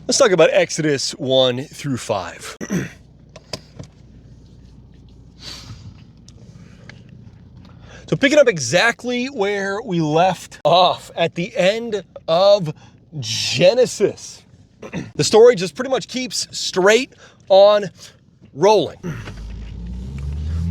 Let's talk about Exodus 1 through 5. So picking up exactly where we left off at the end of Genesis. The story just pretty much keeps straight on rolling.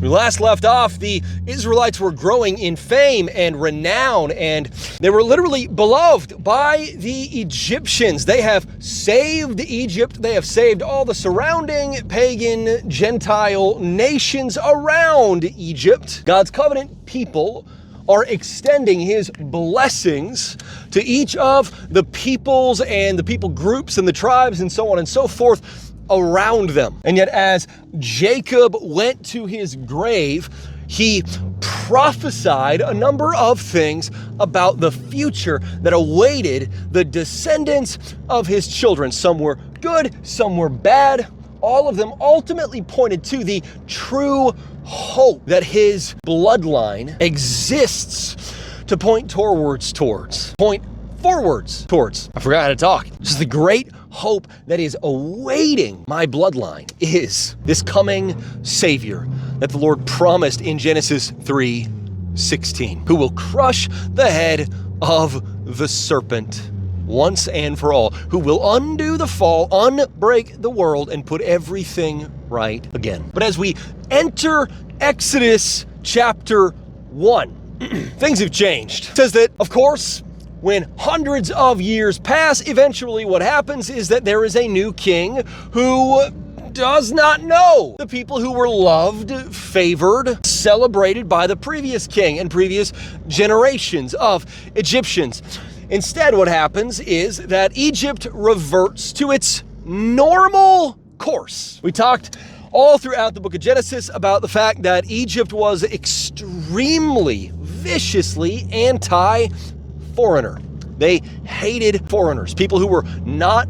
We last left off, the Israelites were growing in fame and renown, and they were literally beloved by the Egyptians. They have saved Egypt. They have saved all the surrounding pagan Gentile nations around Egypt. God's covenant people are extending his blessings to each of the peoples and the people groups and the tribes and so on and so forth around them. And yet as Jacob went to his grave, he prophesied a number of things about the future that awaited the descendants of his children. Some were good, some were bad. All of them ultimately pointed to the true hope that his bloodline exists to point forwards towards. I forgot how to talk. Just the great hope that is awaiting my bloodline is this coming Savior that the Lord promised in Genesis 3:16, who will crush the head of the serpent once and for all, who will undo the fall, unbreak the world, and put everything right again. But as we enter Exodus chapter 1, things have changed. It says that, of course, when hundreds of years pass, eventually what happens is that there is a new king who does not know the people who were loved, favored, celebrated by the previous king and previous generations of Egyptians. Instead, what happens is that Egypt reverts to its normal course. We talked all throughout the book of Genesis about the fact that Egypt was extremely, viciously anti-foreigner. They hated foreigners, people who were not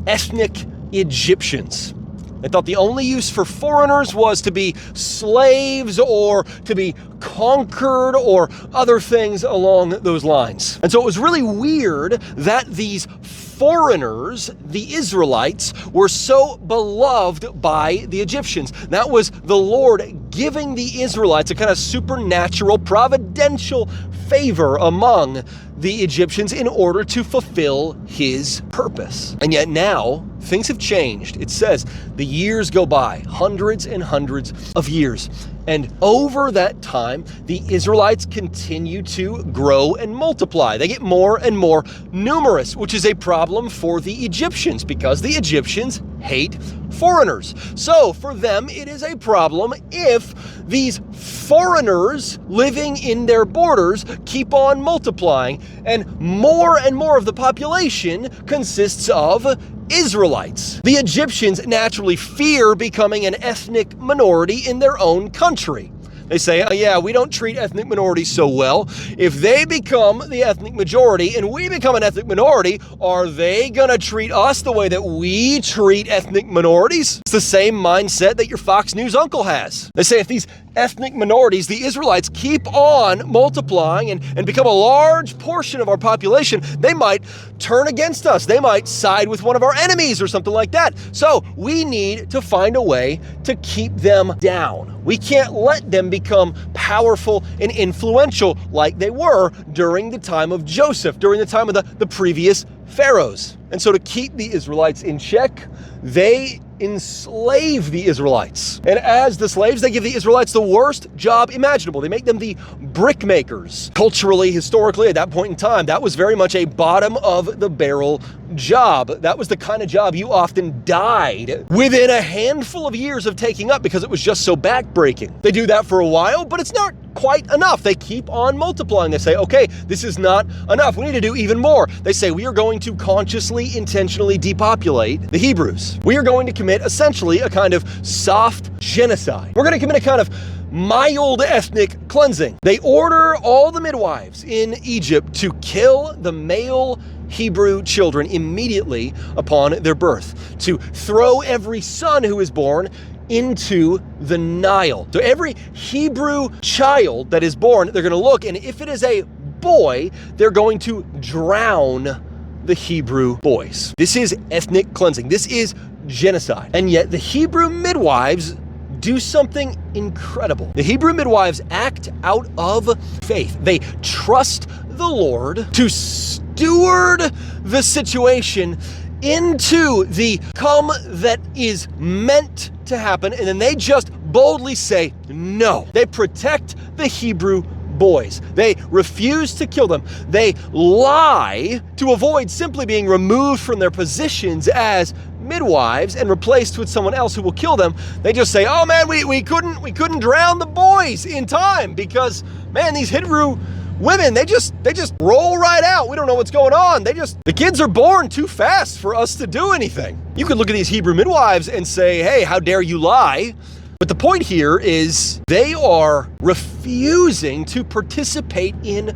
ethnic Egyptians. They thought the only use for foreigners was to be slaves or to be conquered or other things along those lines. And so it was really weird that these foreigners, the Israelites, were so beloved by the Egyptians. That was the Lord giving the Israelites a kind of supernatural, providential favor among the Egyptians in order to fulfill his purpose. And yet now, things have changed. It says the years go by, hundreds and hundreds of years. And over that time, the Israelites continue to grow and multiply. They get more and more numerous, which is a problem for the Egyptians because the Egyptians hate foreigners. So for them, it is a problem if these foreigners living in their borders keep on multiplying and more of the population consists of Israelites. The Egyptians naturally fear becoming an ethnic minority in their own country. They say, oh yeah, we don't treat ethnic minorities so well. If they become the ethnic majority and we become an ethnic minority, are they gonna treat us the way that we treat ethnic minorities? It's the same mindset that your Fox News uncle has. They say if these ethnic minorities, the Israelites, keep on multiplying and become a large portion of our population, they might turn against us. They might side with one of our enemies or something like that. So we need to find a way to keep them down. We can't let them become powerful and influential like they were during the time of Joseph, during the time of the previous pharaohs. And so to keep the Israelites in check, they enslave the Israelites. And as the slaves, they give the Israelites the worst job imaginable. They make them the brick makers. Culturally, historically, at that point in time, that was very much a bottom of the barrel job. That was the kind of job you often died within a handful of years of taking up because it was just so backbreaking. They do that for a while, but it's not quite enough. They keep on multiplying. They say, okay, this is not enough. We need to do even more. They say, we are going to consciously, intentionally depopulate the Hebrews. We are going to commit essentially a kind of soft genocide. We're going to commit a kind of mild ethnic cleansing. They order all the midwives in Egypt to kill the male Hebrew children immediately upon their birth, to throw every son who is born into the Nile. So every Hebrew child that is born, they're going to look, and if it is a boy, they're going to drown the Hebrew boys. This is ethnic cleansing. This is genocide. And yet the Hebrew midwives do something incredible. The Hebrew midwives act out of faith. They trust the Lord to steward the situation into the come that is meant to happen, and then they just boldly say no. They protect the Hebrew boys. They refuse to kill them. They lie to avoid simply being removed from their positions as midwives and replaced with someone else who will kill them. They just say, oh man, we couldn't drown the boys in time because, man, these Hebrew women, they just roll right out. We don't know what's going on. The kids are born too fast for us to do anything. You could look at these Hebrew midwives and say, hey, how dare you lie? But the point here is they are refusing to participate in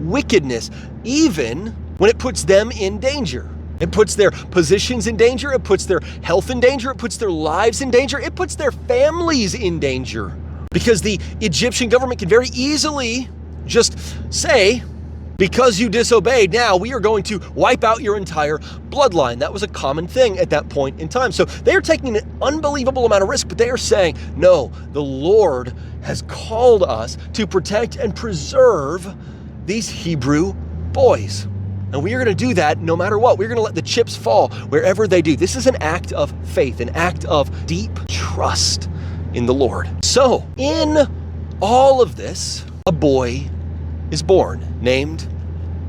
wickedness, even when it puts them in danger. It puts their positions in danger. It puts their health in danger. It puts their lives in danger. It puts their families in danger. Because the Egyptian government can very easily just say, because you disobeyed, now we are going to wipe out your entire bloodline. That was a common thing at that point in time. So they are taking an unbelievable amount of risk, but they are saying, no, the Lord has called us to protect and preserve these Hebrew boys. And we are going to do that no matter what. We're going to let the chips fall wherever they do. This is an act of faith, an act of deep trust in the Lord. So in all of this, a boy is born named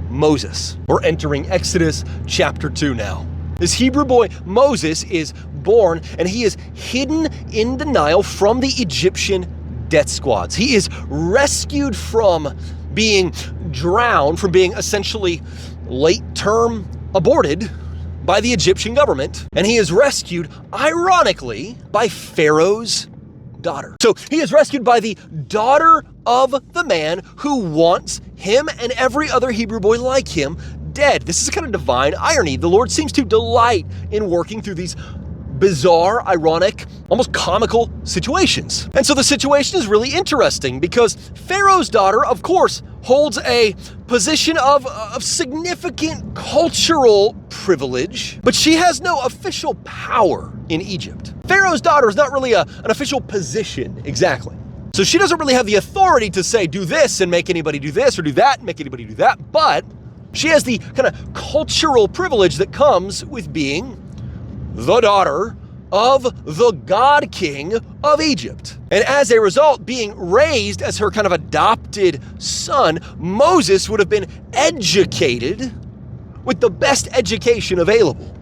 Moses. We're entering Exodus chapter 2 now. This Hebrew boy, Moses, is born, and he is hidden in the Nile from the Egyptian death squads. He is rescued from being drowned, from being essentially late-term aborted by the Egyptian government, and he is rescued, ironically, by Pharaoh's daughter. So he is rescued by the daughter of the man who wants him and every other Hebrew boy like him dead. This is kind of divine irony. The Lord seems to delight in working through these bizarre, ironic, almost comical situations. And so the situation is really interesting because Pharaoh's daughter, of course, holds a position of significant cultural privilege, but she has no official power in Egypt. Pharaoh's daughter is not really an official position exactly. So she doesn't really have the authority to say, do this and make anybody do this, or do that and make anybody do that, but she has the kind of cultural privilege that comes with being the daughter of the God King of Egypt. And as a result, being raised as her kind of adopted son, Moses would have been educated with the best education available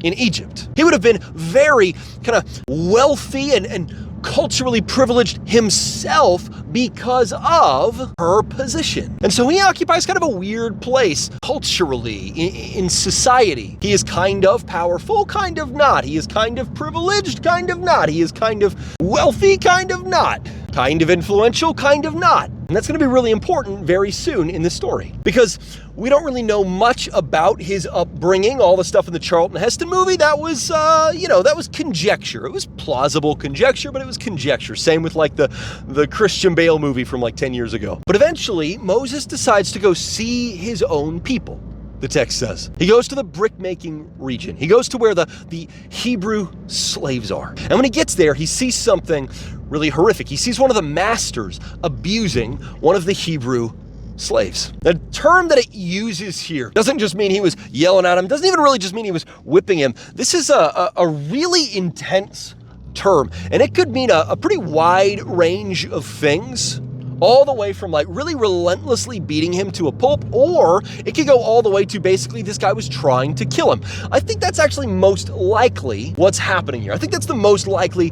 in Egypt. He would have been very kind of wealthy and culturally privileged himself because of her position. And so he occupies kind of a weird place culturally in society. He is kind of powerful, kind of not. He is kind of privileged, kind of not. He is kind of wealthy, kind of not. Kind of influential, kind of not. And that's going to be really important very soon in this story because we don't really know much about his upbringing. All the stuff in the Charlton Heston movie, that was, that was conjecture. It was plausible conjecture, but it was conjecture. Same with like the Christian Bale movie from like 10 years ago. But eventually, Moses decides to go see his own people. The text says. He goes to the brick-making region. He goes to where the Hebrew slaves are. And when he gets there, he sees something really horrific. He sees one of the masters abusing one of the Hebrew slaves. The term that it uses here doesn't just mean he was yelling at him, doesn't even really just mean he was whipping him. This is a really intense term, and it could mean a pretty wide range of things. All the way from like really relentlessly beating him to a pulp, or it could go all the way to basically this guy was trying to kill him. I think that's actually most likely what's happening here. I think that's the most likely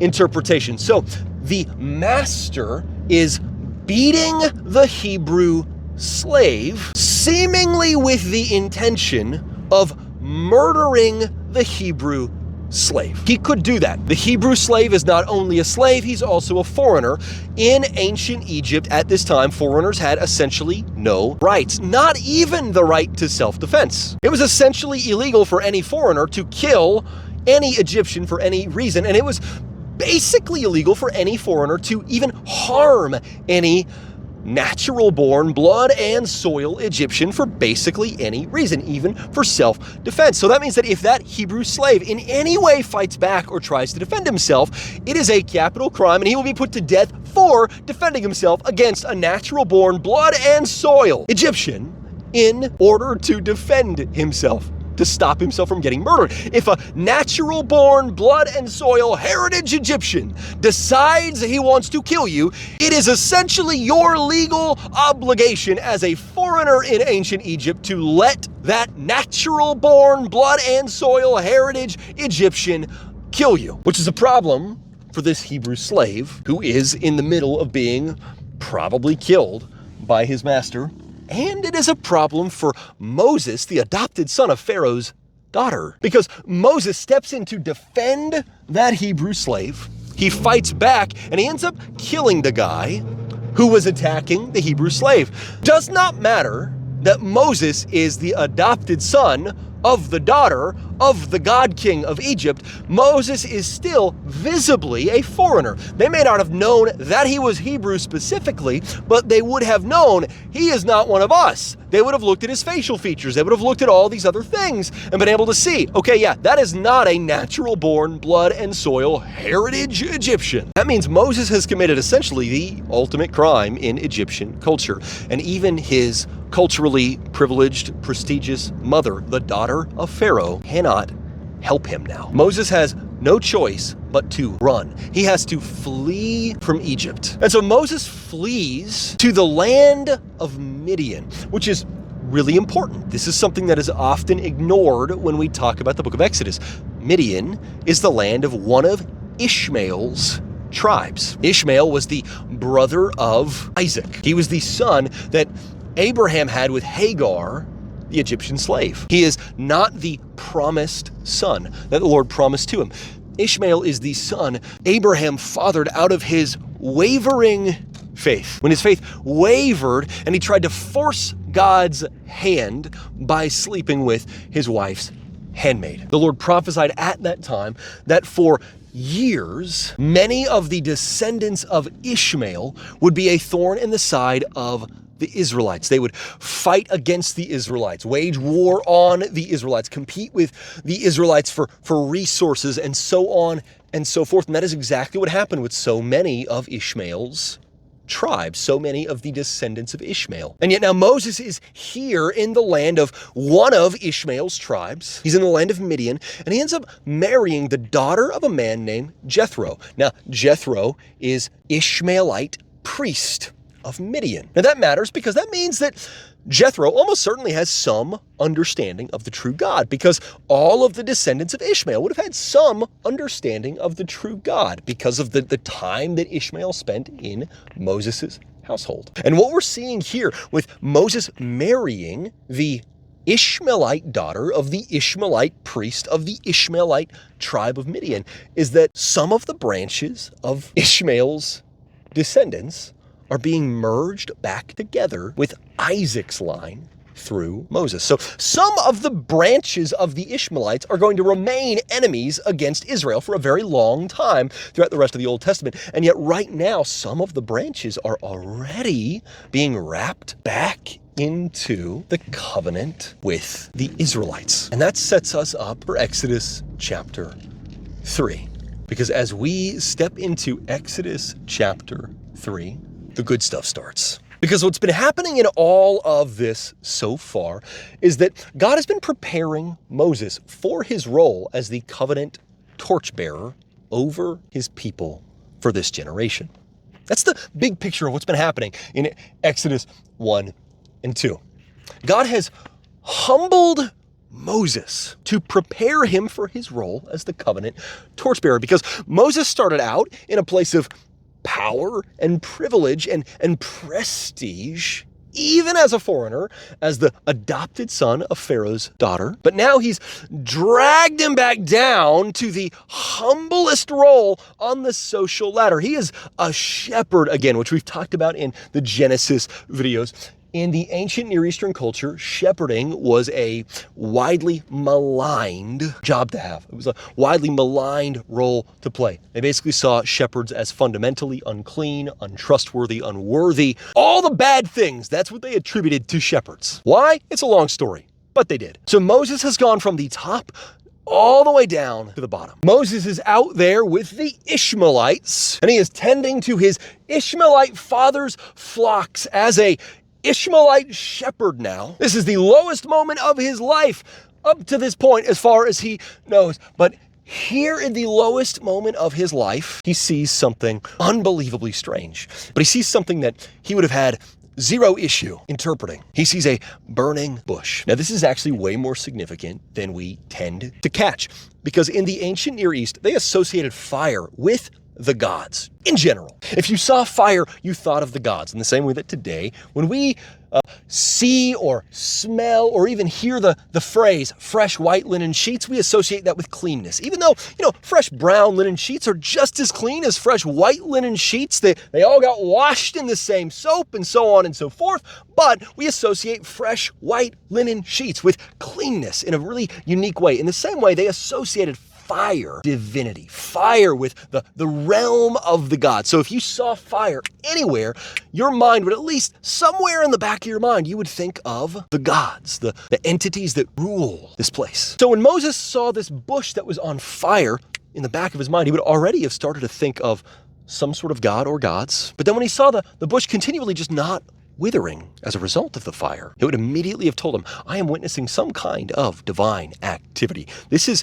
interpretation. So the master is beating the Hebrew slave, seemingly with the intention of murdering the Hebrew slave. He could do that. The Hebrew slave is not only a slave, he's also a foreigner. In ancient Egypt at this time, foreigners had essentially no rights, not even the right to self-defense. It was essentially illegal for any foreigner to kill any Egyptian for any reason, and it was basically illegal for any foreigner to even harm any natural-born, blood and soil Egyptian for basically any reason, even for self-defense. So that means that if that Hebrew slave in any way fights back or tries to defend himself, it is a capital crime and he will be put to death for defending himself against a natural-born, blood and soil Egyptian in order to defend himself, to stop himself from getting murdered. If a natural-born, blood and soil heritage Egyptian decides he wants to kill you, it is essentially your legal obligation as a foreigner in ancient Egypt to let that natural-born, blood and soil heritage Egyptian kill you, which is a problem for this Hebrew slave who is in the middle of being probably killed by his master. And it is a problem for Moses, the adopted son of Pharaoh's daughter, because Moses steps in to defend that Hebrew slave. He fights back and he ends up killing the guy who was attacking the Hebrew slave. Does not matter that Moses is the adopted son of the daughter of the God King of Egypt. Moses is still visibly a foreigner. They may not have known that he was Hebrew specifically, but they would have known he is not one of us. They would have looked at his facial features. They would have looked at all these other things and been able to see, okay, yeah, that is not a natural-born, blood and soil heritage Egyptian. That means Moses has committed essentially the ultimate crime in Egyptian culture. And even his culturally privileged, prestigious mother, the daughter of Pharaoh, cannot help him now. Moses has no choice but to run. He has to flee from Egypt. And so Moses flees to the land of Midian, which is really important. This is something that is often ignored when we talk about the book of Exodus. Midian is the land of one of Ishmael's tribes. Ishmael was the brother of Isaac. He was the son that Abraham had with Hagar, the Egyptian slave. He is not the promised son that the Lord promised to him. Ishmael is the son Abraham fathered out of his wavering faith. When his faith wavered and he tried to force God's hand by sleeping with his wife's handmaid. The Lord prophesied at that time that for years, many of the descendants of Ishmael would be a thorn in the side of the Israelites. They would fight against the Israelites, wage war on the Israelites, compete with the Israelites for resources, and so on and so forth. And that is exactly what happened with so many of Ishmael's tribes, so many of the descendants of Ishmael. And yet now Moses is here in the land of one of Ishmael's tribes. He's in the land of Midian, and he ends up marrying the daughter of a man named Jethro. Now, Jethro is Ishmaelite priest of Midian. Now that matters because that means that Jethro almost certainly has some understanding of the true God, because all of the descendants of Ishmael would have had some understanding of the true God because of the time that Ishmael spent in Moses' household. And what we're seeing here with Moses marrying the Ishmaelite daughter of the Ishmaelite priest of the Ishmaelite tribe of Midian is that some of the branches of Ishmael's descendants are being merged back together with Isaac's line through Moses. So some of the branches of the Ishmaelites are going to remain enemies against Israel for a very long time throughout the rest of the Old Testament. And yet right now, some of the branches are already being wrapped back into the covenant with the Israelites. And that sets us up for Exodus chapter 3. Because as we step into Exodus chapter 3, the good stuff starts. Because what's been happening in all of this so far is that God has been preparing Moses for his role as the covenant torchbearer over his people for this generation. That's the big picture of what's been happening in Exodus 1 and 2. God has humbled Moses to prepare him for his role as the covenant torchbearer, because Moses started out in a place of power and privilege and prestige, even as a foreigner, as the adopted son of Pharaoh's daughter. But now he's dragged him back down to the humblest role on the social ladder. He is a shepherd again, which we've talked about in the Genesis videos. In the ancient Near Eastern culture, shepherding was a widely maligned job to have. It was a widely maligned role to play. They basically saw shepherds as fundamentally unclean, untrustworthy, unworthy, all the bad things. That's what they attributed to shepherds. Why? It's a long story, but they did. So Moses has gone from the top all the way down to the bottom. Moses is out there with the Ishmaelites, and he is tending to his Ishmaelite father's flocks as a Ishmaelite shepherd now. This is the lowest moment of his life up to this point as far as he knows. But here in the lowest moment of his life, he sees something unbelievably strange. But he sees something that he would have had zero issue interpreting. He sees a burning bush. Now, this is actually way more significant than we tend to catch, because in the ancient Near East, they associated fire with the gods in general. If you saw fire, you thought of the gods in the same way that today, when we see or smell or even hear the phrase fresh white linen sheets, we associate that with cleanness. Even though, fresh brown linen sheets are just as clean as fresh white linen sheets. They all got washed in the same soap and so on and so forth, but we associate fresh white linen sheets with cleanness in a really unique way. In the same way, they associated fire, divinity, fire with the realm of the gods. So if you saw fire anywhere, your mind would, at least somewhere in the back of your mind, you would think of the gods, the entities that rule this place. So when Moses saw this bush that was on fire, in the back of his mind, he would already have started to think of some sort of god or gods. But then when he saw the bush continually just not withering as a result of the fire, it would immediately have told him, I am witnessing some kind of divine activity. This is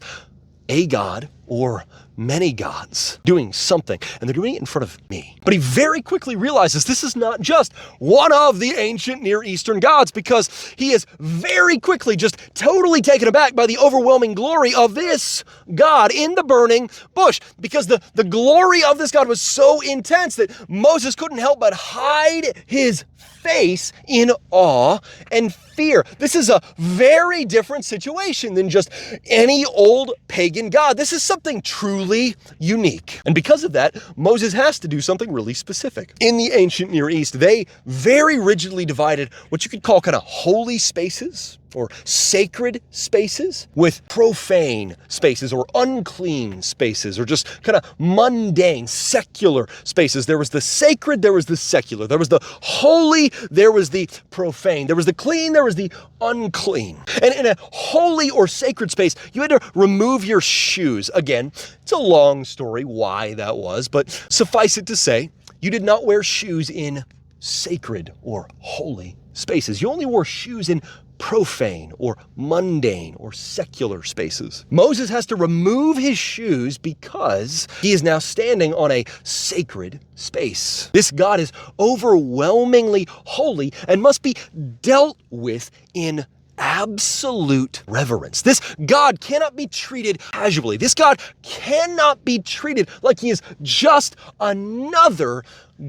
a god or many gods doing something, and they're doing it in front of me. But he very quickly realizes this is not just one of the ancient Near Eastern gods, because he is very quickly just totally taken aback by the overwhelming glory of this god in the burning bush, because the glory of this god was so intense that Moses couldn't help but hide his face in awe and fear. This is a very different situation than just any old pagan god. This is something truly unique. And because of that, Moses has to do something really specific. In the ancient Near East, they very rigidly divided what you could call kind of holy spaces or sacred spaces with profane spaces or unclean spaces or just kind of mundane, secular spaces. There was the sacred, there was the secular. There was the holy, there was the profane. There was the clean, there was the unclean. And in a holy or sacred space, you had to remove your shoes. Again, it's a long story why that was, but suffice it to say, you did not wear shoes in sacred or holy spaces. You only wore shoes in profane or mundane or secular spaces. Moses has to remove his shoes because he is now standing on a sacred space. This God is overwhelmingly holy and must be dealt with in absolute reverence. This God cannot be treated casually. This God cannot be treated like he is just another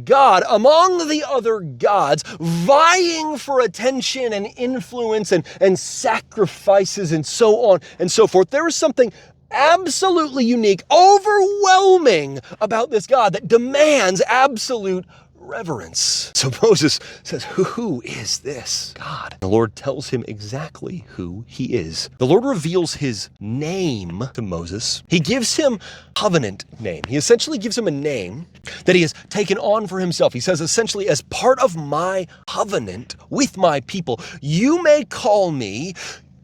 God among the other gods, vying for attention and influence and sacrifices and so on and so forth. There is something absolutely unique, overwhelming about this God that demands absolute reverence. So Moses says, who is this God? The Lord tells him exactly who he is. The Lord reveals his name to Moses. He gives him covenant name. He essentially gives him a name that he has taken on for himself. He says essentially, as part of my covenant with my people, you may call me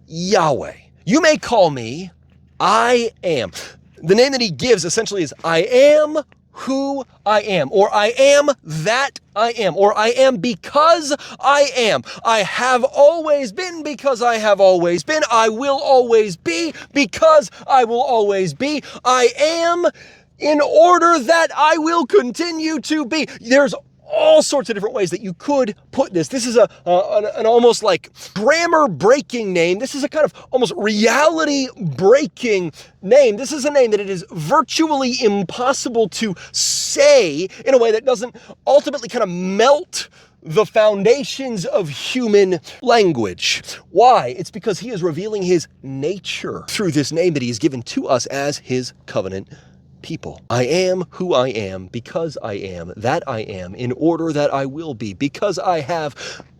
Yahweh. You may call me I am. The name that he gives essentially is I am who I am, or I am that I am, or I am because I am. I have always been because I have always been. I will always be because I will always be. I am in order that I will continue to be. There's all sorts of different ways that you could put this. This is an almost like grammar-breaking name. This is a kind of almost reality-breaking name. This is a name that it is virtually impossible to say in a way that doesn't ultimately kind of melt the foundations of human language. Why? It's because he is revealing his nature through this name that he has given to us as his covenant people. I am who I am because I am that I am in order that I will be because I have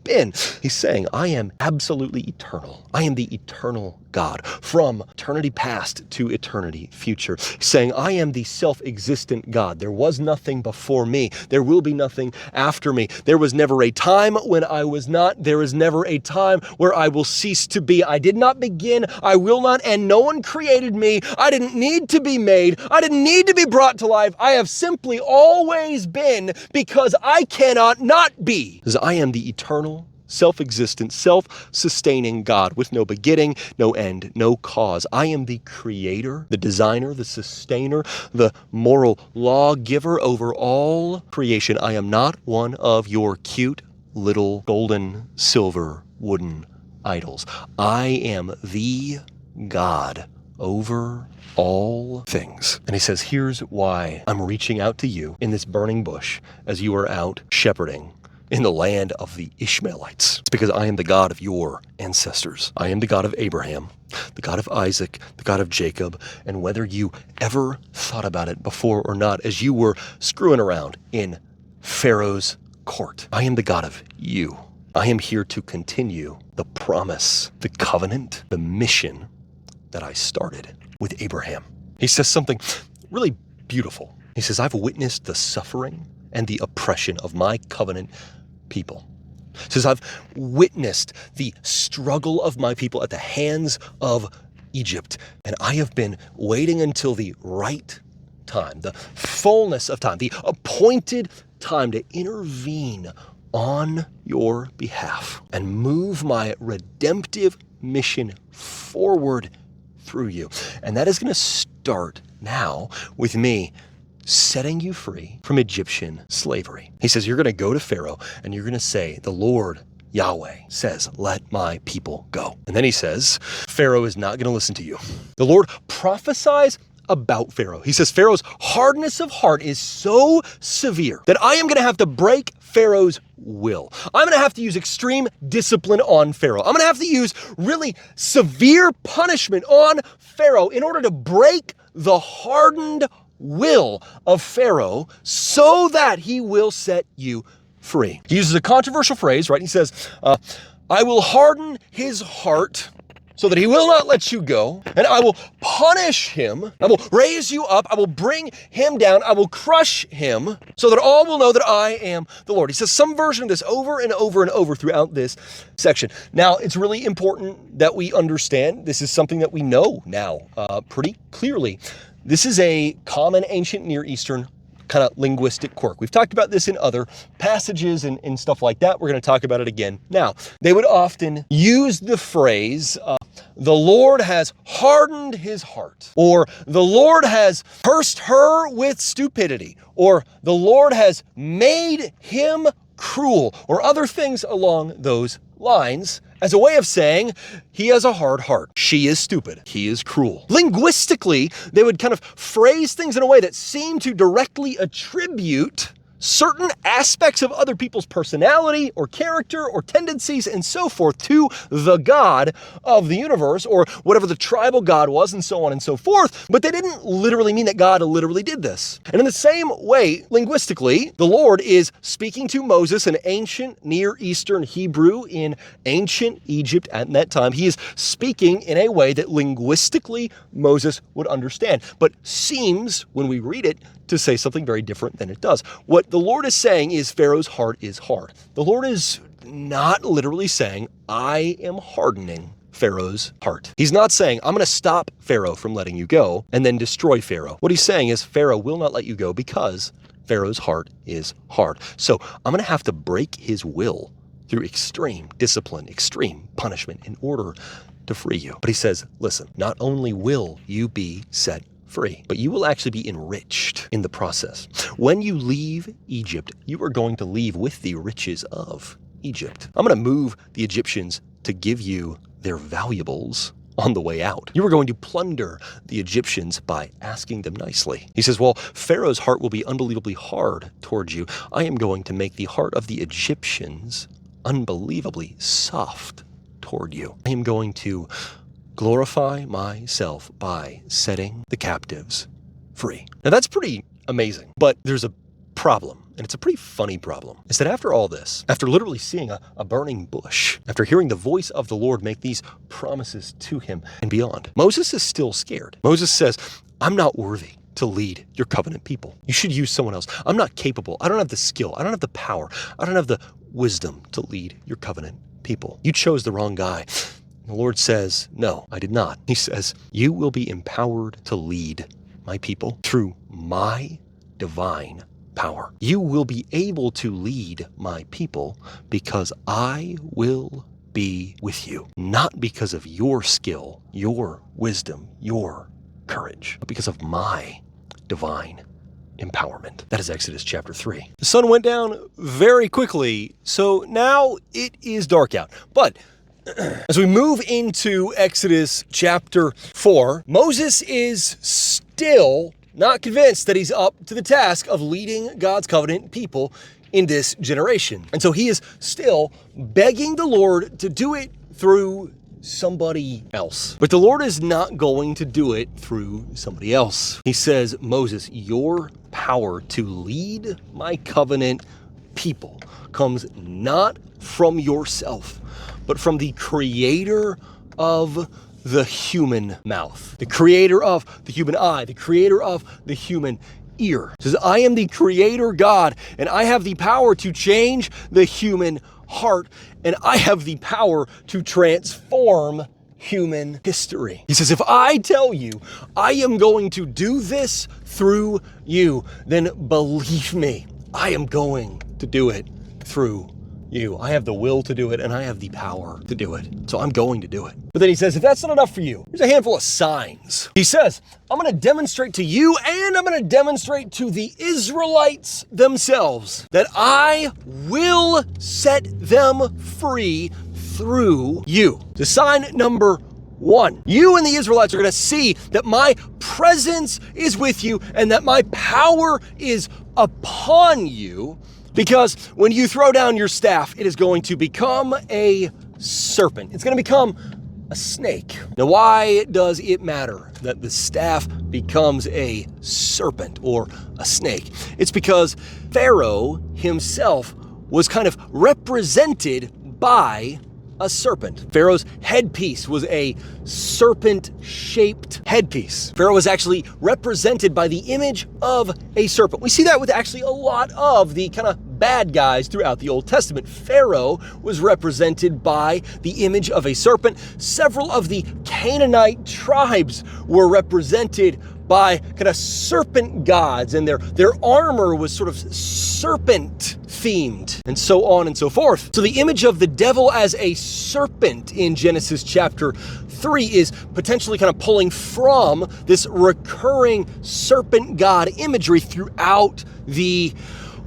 been. He's saying, I am absolutely eternal. I am the eternal God from eternity past to eternity future. He's saying, I am the self-existent God. There was nothing before me. There will be nothing after me. There was never a time when I was not. There is never a time where I will cease to be. I did not begin. I will not end. No one created me. I didn't need to be made. I didn't need to be brought to life. I have simply always been because I cannot not be. Because I am the eternal, self-existent, self-sustaining God with no beginning, no end, no cause. I am the creator, the designer, the sustainer, the moral lawgiver over all creation. I am not one of your cute little golden, silver, wooden idols. I am the God over all things. And he says, here's why I'm reaching out to you in this burning bush as you are out shepherding in the land of the Ishmaelites. It's because I am the God of your ancestors. I am the God of Abraham, the God of Isaac, the God of Jacob. And whether you ever thought about it before or not, as you were screwing around in Pharaoh's court, I am the God of you. I am here to continue the promise, the covenant, the mission that I started with Abraham. He says something really beautiful. He says, I've witnessed the suffering and the oppression of my covenant people. He says, I've witnessed the struggle of my people at the hands of Egypt, and I have been waiting until the right time, the fullness of time, the appointed time to intervene on your behalf and move my redemptive mission forward through you. And that is going to start now with me setting you free from Egyptian slavery. He says, you're going to go to Pharaoh and you're going to say, the Lord Yahweh says, let my people go. And then he says, Pharaoh is not going to listen to you. The Lord prophesies about Pharaoh. He says, Pharaoh's hardness of heart is so severe that I am going to have to break Pharaoh's will. I'm going to have to use extreme discipline on Pharaoh. I'm going to have to use really severe punishment on Pharaoh in order to break the hardened will of Pharaoh so that he will set you free. He uses a controversial phrase, right? He says, I will harden his heart so that he will not let you go, and I will punish him. I will raise you up. I will bring him down. I will crush him so that all will know that I am the Lord. He says some version of this over and over and over throughout this section. Now, it's really important that we understand this is something that we know now pretty clearly. This is a common ancient Near Eastern kind of linguistic quirk. We've talked about this in other passages and stuff like that. We're going to talk about it again. Now, they would often use the phrase, the Lord has hardened his heart, or the Lord has cursed her with stupidity, or the Lord has made him cruel, or other things along those lines, as a way of saying he has a hard heart. She is stupid. He is cruel. Linguistically, they would kind of phrase things in a way that seemed to directly attribute certain aspects of other people's personality or character or tendencies and so forth to the God of the universe, or whatever the tribal God was, and so on and so forth. But they didn't literally mean that God literally did this. And in the same way, linguistically, the Lord is speaking to Moses in ancient Near Eastern Hebrew in ancient Egypt at that time. He is speaking in a way that linguistically Moses would understand, but seems, when we read it, to say something very different than it does. What the Lord is saying is Pharaoh's heart is hard. The Lord is not literally saying, I am hardening Pharaoh's heart. He's not saying, I'm going to stop Pharaoh from letting you go and then destroy Pharaoh. What he's saying is Pharaoh will not let you go because Pharaoh's heart is hard. So I'm going to have to break his will through extreme discipline, extreme punishment in order to free you. But he says, listen, not only will you be set free, but you will actually be enriched in the process. When you leave Egypt, you are going to leave with the riches of Egypt. I'm going to move the Egyptians to give you their valuables on the way out. You are going to plunder the Egyptians by asking them nicely. He says, well, Pharaoh's heart will be unbelievably hard towards you. I am going to make the heart of the Egyptians unbelievably soft toward you. I am going to glorify myself by setting the captives free. Now that's pretty amazing, but there's a problem. and it's a pretty funny problem, is that after all this, after literally seeing a burning bush, after hearing the voice of the Lord make these promises to him and beyond, Moses is still scared. Moses says, I'm not worthy to lead your covenant people. You should use someone else. I'm not capable. I don't have the skill. I don't have the power. I don't have the wisdom to lead your covenant people. You chose the wrong guy. The Lord says, no, I did not. He says, you will be empowered to lead my people through my divine power. You will be able to lead my people because I will be with you, not because of your skill, your wisdom, your courage, but because of my divine empowerment. That is Exodus chapter 3. The sun went down very quickly, so now it is dark out. But as we move into Exodus chapter 4, Moses is still not convinced that he's up to the task of leading God's covenant people in this generation. And so he is still begging the Lord to do it through somebody else. But the Lord is not going to do it through somebody else. He says, Moses, your power to lead my covenant people comes not from yourself, but from the creator of the human mouth, the creator of the human eye, the creator of the human ear. He says, I am the creator God, and I have the power to change the human heart, and I have the power to transform human history. He says, if I tell you I am going to do this through you, then believe me, I am going to do it through you. I have the will to do it, and I have the power to do it. So I'm going to do it. But then he says, if that's not enough for you, here's a handful of signs. He says, I'm going to demonstrate to you, and I'm going to demonstrate to the Israelites themselves that I will set them free through you. The sign number 1, you and the Israelites are going to see that my presence is with you and that my power is upon you. Because when you throw down your staff, it is going to become a serpent. It's going to become a snake. Now, why does it matter that the staff becomes a serpent or a snake? It's because Pharaoh himself was kind of represented by a serpent. Pharaoh's headpiece was a serpent-shaped headpiece. Pharaoh was actually represented by the image of a serpent. We see that with actually a lot of the kind of bad guys throughout the Old Testament. Pharaoh was represented by the image of a serpent. Several of the Canaanite tribes were represented by kind of serpent gods, and their armor was sort of serpent themed, and so on and so forth. So the image of the devil as a serpent in Genesis chapter 3 is potentially kind of pulling from this recurring serpent god imagery throughout the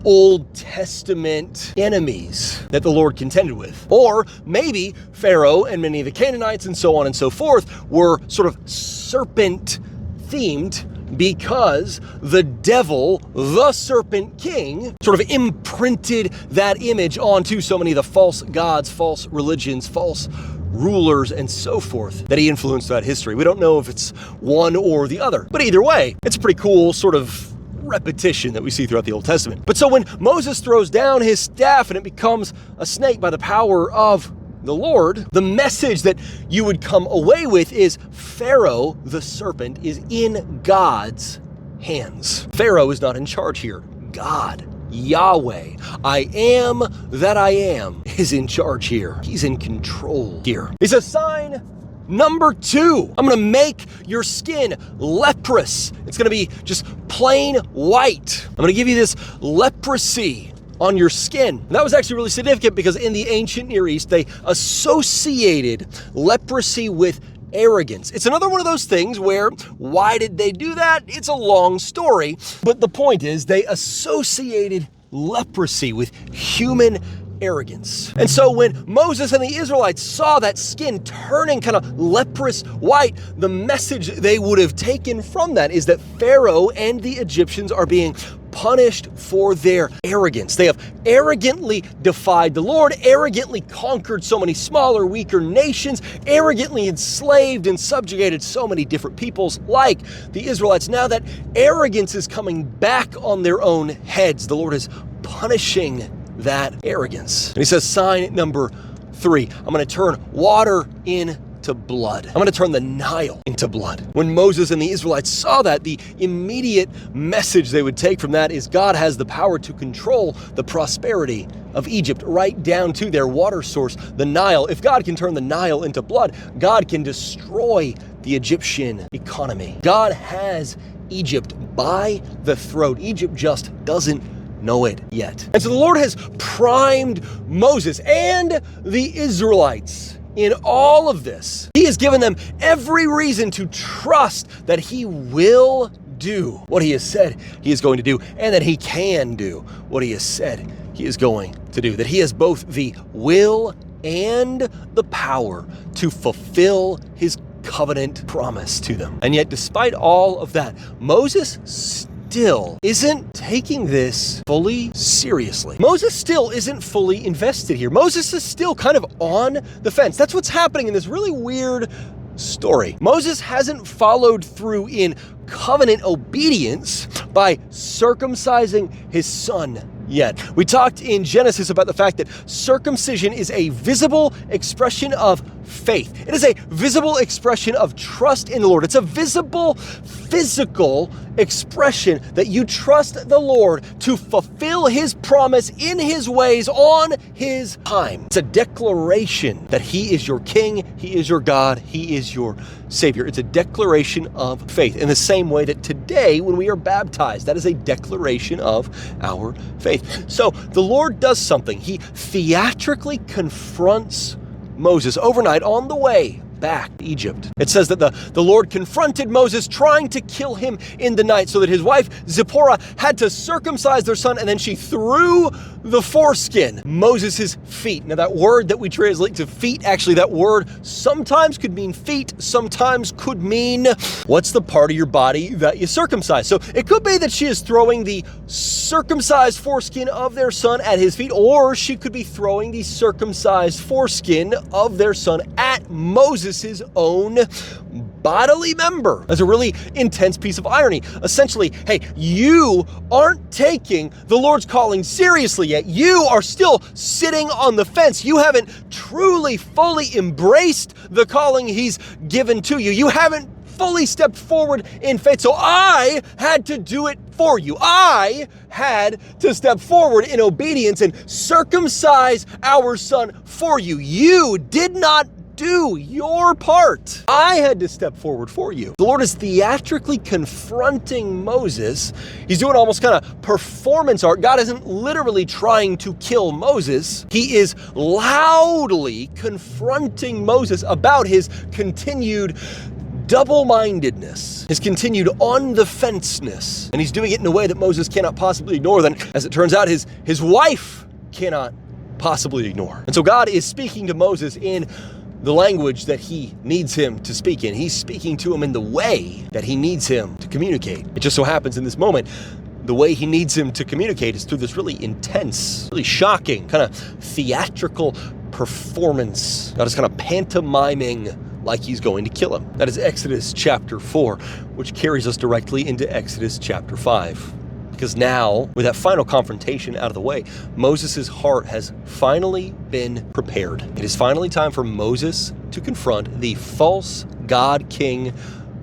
Old Testament enemies that the Lord contended with. Or maybe Pharaoh and many of the Canaanites and so on and so forth were sort of serpent themed because the devil, the serpent king, sort of imprinted that image onto so many of the false gods, false religions, false rulers, and so forth that he influenced that history. We don't know if it's one or the other, but either way, it's a pretty cool sort of repetition that we see throughout the Old Testament. But so when Moses throws down his staff and it becomes a snake by the power of the Lord, the message that you would come away with is Pharaoh, the serpent, is in God's hands. Pharaoh is not in charge here. God, Yahweh, I am that I am, is in charge here. He's in control here. He says, sign number 2, I'm going to make your skin leprous. It's going to be just plain white. I'm going to give you this leprosy on your skin. And that was actually really significant because in the ancient Near East, they associated leprosy with arrogance. It's another one of those things where, why did they do that? It's a long story, but the point is they associated leprosy with human arrogance. And so when Moses and the Israelites saw that skin turning kind of leprous white, the message they would have taken from that is that Pharaoh and the Egyptians are being punished for their arrogance. They have arrogantly defied the Lord, arrogantly conquered so many smaller, weaker nations, arrogantly enslaved and subjugated so many different peoples like the Israelites. Now that arrogance is coming back on their own heads, the Lord is punishing that arrogance. And he says, sign number 3, I'm going to turn water into blood. I'm going to turn the Nile into blood. When Moses and the Israelites saw that, the immediate message they would take from that is God has the power to control the prosperity of Egypt, right down to their water source, the Nile. If God can turn the Nile into blood, God can destroy the Egyptian economy. God has Egypt by the throat. Egypt just doesn't know it yet. And so the Lord has primed Moses and the Israelites in all of this. He has given them every reason to trust that he will do what he has said he is going to do, and that he can do what he has said he is going to do. That he has both the will and the power to fulfill his covenant promise to them. And yet, despite all of that, Moses still isn't taking this fully seriously. Moses still isn't fully invested here. Moses is still kind of on the fence. That's what's happening in this really weird story. Moses hasn't followed through in covenant obedience by circumcising his son yet. We talked in Genesis about the fact that circumcision is a visible expression of faith. It is a visible expression of trust in the Lord. It's a visible, physical expression that you trust the Lord to fulfill his promise in his ways on his time. It's a declaration that he is your king, he is your God, he is your Savior. It's a declaration of faith in the same way that today when we are baptized, that is a declaration of our faith. So the Lord does something. He theatrically confronts Moses overnight on the way back to Egypt. It says that the Lord confronted Moses trying to kill him in the night, so that his wife Zipporah had to circumcise their son, and then she threw the foreskin, Moses' feet. Now that word that we translate to feet, actually that word sometimes could mean feet, sometimes could mean what's the part of your body that you circumcise. So it could be that she is throwing the circumcised foreskin of their son at his feet, or she could be throwing the circumcised foreskin of their son at Moses' own bodily member. That's a really intense piece of irony. Essentially, hey, you aren't taking the Lord's calling seriously yet. You are still sitting on the fence. You haven't truly, fully embraced the calling he's given to you. You haven't fully stepped forward in faith. So I had to do it for you. I had to step forward in obedience and circumcise our son for you. You did not do your part. I had to step forward for you. The Lord is theatrically confronting Moses. He's doing almost kind of performance art. God isn't literally trying to kill Moses. He is loudly confronting Moses about his continued double-mindedness, his continued on-the-fenceness. And he's doing it in a way that Moses cannot possibly ignore. Then, as it turns out, his wife cannot possibly ignore. And so God is speaking to Moses in the language that he needs him to speak in. He's speaking to him in the way that he needs him to communicate. It just so happens in this moment, the way he needs him to communicate is through this really intense, really shocking, kind of theatrical performance. God is kind of pantomiming like he's going to kill him. That is Exodus chapter 4, which carries us directly into Exodus chapter 5. Because now, with that final confrontation out of the way, Moses' heart has finally been prepared. It is finally time for Moses to confront the false god king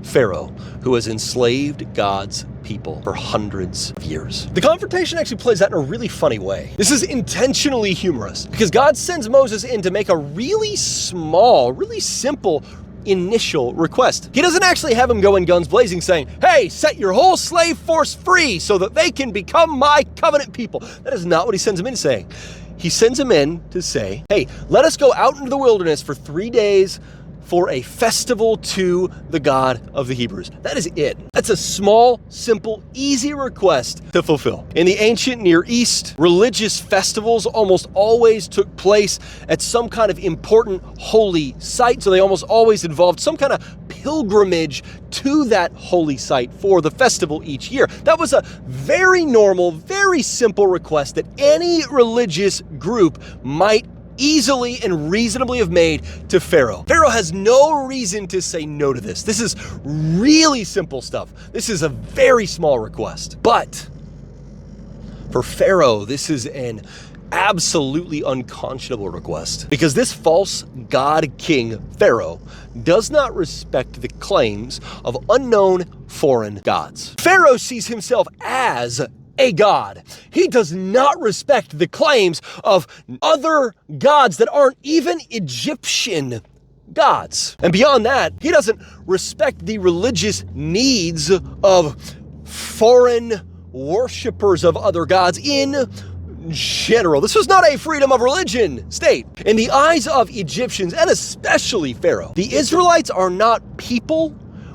Pharaoh, who has enslaved God's people for hundreds of years. The confrontation actually plays out in a really funny way. This is intentionally humorous because God sends Moses in to make a really small, really simple initial request. He doesn't actually have him go in guns blazing saying, hey, set your whole slave force free so that they can become my covenant people. That is not what he sends him in saying. He sends him in to say, hey, let us go out into the wilderness for 3 days for a festival to the God of the Hebrews. That is it. That's a small, simple, easy request to fulfill. In the ancient Near East, religious festivals almost always took place at some kind of important holy site, so they almost always involved some kind of pilgrimage to that holy site for the festival each year. That was a very normal, very simple request that any religious group might easily and reasonably have made to Pharaoh. Pharaoh has no reason to say no to this. This is really simple stuff. This is a very small request. But For Pharaoh, this is an absolutely unconscionable request, because this false god king, Pharaoh, does not respect the claims of unknown foreign gods. Pharaoh sees himself as a god. He does not respect the claims of other gods that aren't even Egyptian gods. And beyond that, he doesn't respect the religious needs of foreign worshipers of other gods in general. This was not a freedom of religion state. In the eyes of Egyptians, and especially Pharaoh, the Israelites are not people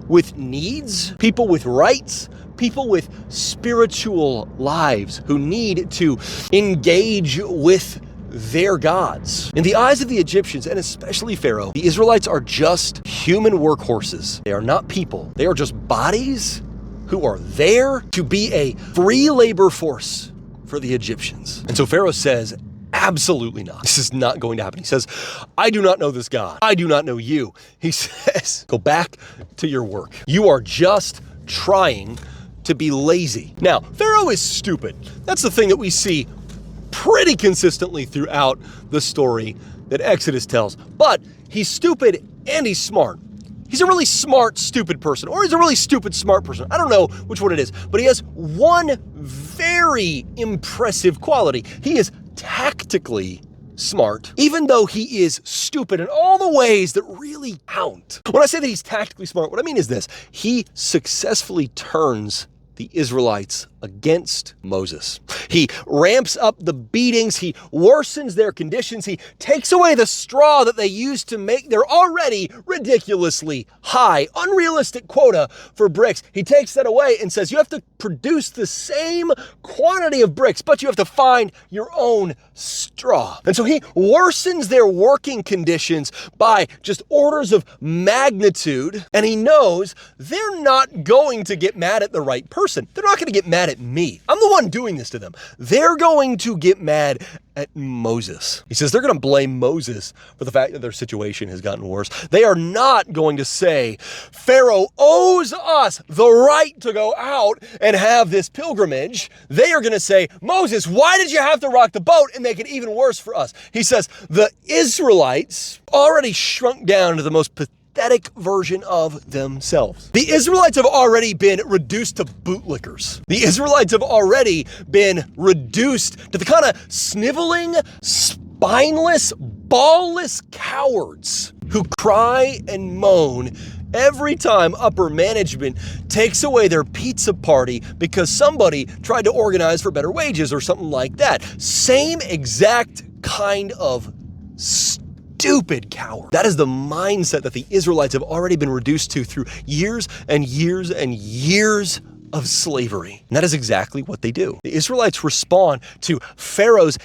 with needs, people with rights, people with spiritual lives who need to engage with their gods. In the eyes of the Egyptians, and especially Pharaoh, the Israelites are just human workhorses. They are not people. They are just bodies who are there to be a free labor force for the Egyptians. And so Pharaoh says, absolutely not. This is not going to happen. He says, I do not know this God. I do not know you. He says, go back to your work. You are just trying to be lazy. Now, Pharaoh is stupid. That's the thing that we see pretty consistently throughout the story that Exodus tells. But he's stupid and he's smart. He's a really smart, stupid person, or he's a really stupid, smart person. I don't know which one it is, but he has one very impressive quality. He is tactically smart, even though he is stupid in all the ways that really count. When I say that he's tactically smart, what I mean is this: he successfully turns the Israelites against Moses. He ramps up the beatings, he worsens their conditions, he takes away the straw that they use to make their already ridiculously high, unrealistic quota for bricks. He takes that away and says, you have to produce the same quantity of bricks, but you have to find your own straw. And so he worsens their working conditions by just orders of magnitude, and he knows they're not going to get mad at the right person. They're not going to get mad at me. I'm the one doing this to them. They're going to get mad at Moses. He says they're going to blame Moses for the fact that their situation has gotten worse. They are not going to say, Pharaoh owes us the right to go out and have this pilgrimage. They are going to say, Moses, why did you have to rock the boat and make it even worse for us? He says the Israelites already shrunk down to the most pathetic version of themselves. The Israelites have already been reduced to bootlickers. The Israelites have already been reduced to the kind of sniveling, spineless, ballless cowards who cry and moan every time upper management takes away their pizza party because somebody tried to organize for better wages or something like that. Same exact kind of stupid coward. That is the mindset that the Israelites have already been reduced to through years and years and years of slavery. And that is exactly what they do. The Israelites respond to Pharaoh's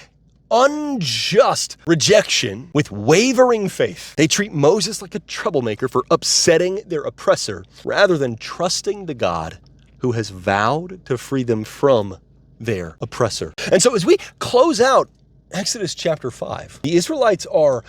unjust rejection with wavering faith. They treat Moses like a troublemaker for upsetting their oppressor rather than trusting the God who has vowed to free them from their oppressor. And so as we close out Exodus chapter 5, the Israelites are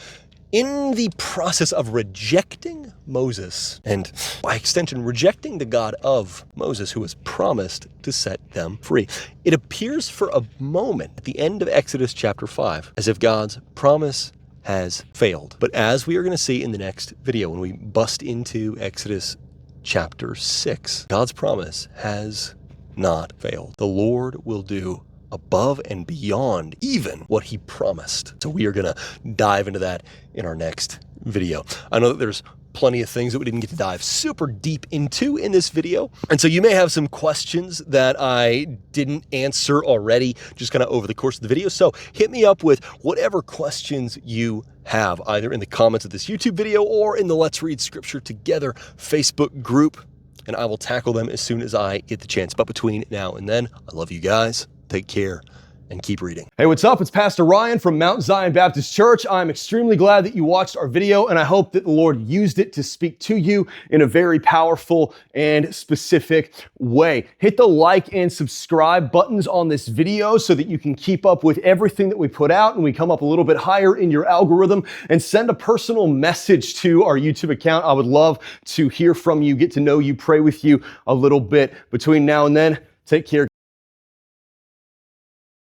in the process of rejecting Moses, and by extension, rejecting the God of Moses who has promised to set them free. It appears for a moment at the end of Exodus chapter 5 as if God's promise has failed. But as we are going to see in the next video, when we bust into Exodus chapter 6, God's promise has not failed. The Lord will do above and beyond even what he promised. So we are going to dive into that in our next video. I know that there's plenty of things that we didn't get to dive super deep into in this video. And so you may have some questions that I didn't answer already, just kind of over the course of the video. So hit me up with whatever questions you have, either in the comments of this YouTube video or in the Let's Read Scripture Together Facebook group, and I will tackle them as soon as I get the chance. But between now and then, I love you guys. Take care and keep reading. Hey, what's up? It's Pastor Ryan from Mount Zion Baptist Church. I'm extremely glad that you watched our video, and I hope that the Lord used it to speak to you in a very powerful and specific way. Hit the like and subscribe buttons on this video so that you can keep up with everything that we put out and we come up a little bit higher in your algorithm, and send a personal message to our YouTube account. I would love to hear from you, get to know you, pray with you a little bit. Between now and then, take care.